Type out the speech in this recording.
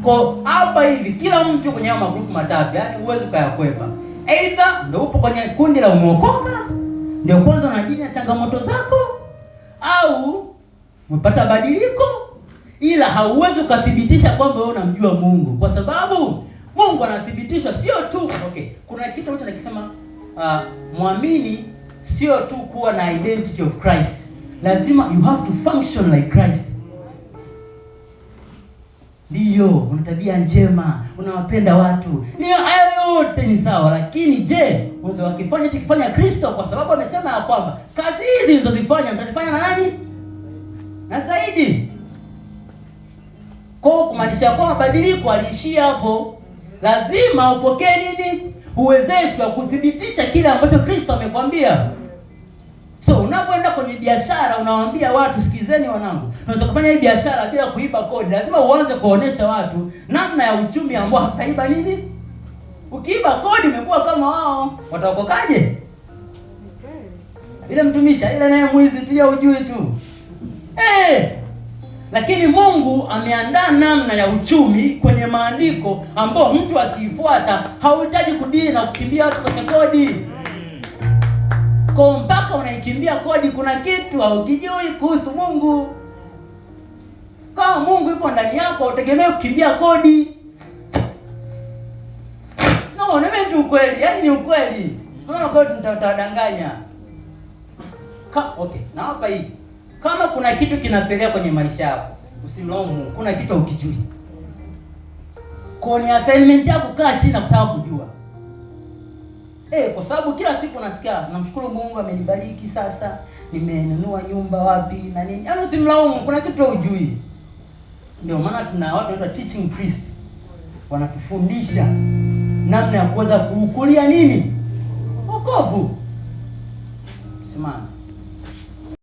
Kwa hapa hivi kila mtu kwenye haya magrupu matatu, yaani huwezi kuyakwepa. Either ndio upo kwenye kundi la umeokoka, ndio kwanza unadili na changamoto zako, au umepata badiliko, ila hauwezi ukathibitisha kwamba wewe unamjua Mungu, kwa sababu Mungu anathibitishwa sio tu kuna kitu mtu anakisema muamini sio tu kuwa na identity of Christ, lazima you have to function like Christ. Ndiyo, una tabia njema, unawapenda watu, ni hayo yote ni sawa, lakini je, unaweza wakifanya hicho kifanya Kristo? Kwa sababu amesema ya kwamba kazi hizi nilizozifanya mtazifanya na nani? Na zaidi. Kwa kumaanisha kwamba mabadiliko aliishia hapo. Lazima upokee nini? Uwezeshwa kuthibitisha kile ambacho Kristo amekwambia. So unapoenda kwenye biashara unawaambia watu, sikizeni wanangu, unaweza kufanya hii biashara bila kuiba kodi. Lazima uanze kuonesha watu namna ya uchumi ambao hataiba nini. Ukiiba kodi umekuwa kama wao, wataokokaje? Ile mtumisha, ile naye mwizi tu ya ujui tu. Lakini Mungu ameandaa namna ya uchumi kwenye maandiko ambao mtu akifuata hauhitaji kudili na kukimbia watu kwenye kodi. Kwa mpaka unaikimbia kodi, kuna kitu haukijui kuhusu Mungu. Kama Mungu yupo ndani yako, utegemea kukimbia kodi. No, ni tu ukweli, yaani ni ukweli. Unaona kodi nitadanganya. Na hapa hii. Kama kuna kitu kinapelea kwenye maisha yako, usimlaumu Mungu. Kuna kitu ukijui. Kwa ni assignment yako kaa chini na kutaka kujua. Kwa sababu kila siku nasikia namshukuru Mungu amenibariki, sasa nimenunua nyumba wapi na nini. Yaani usimlaumu, kuna kitu hujui. Ndio maana tuna watu wanaitwa teaching priest. Wanatufundisha namna ya kuweza kuukulia nini? Wokovu. Simama.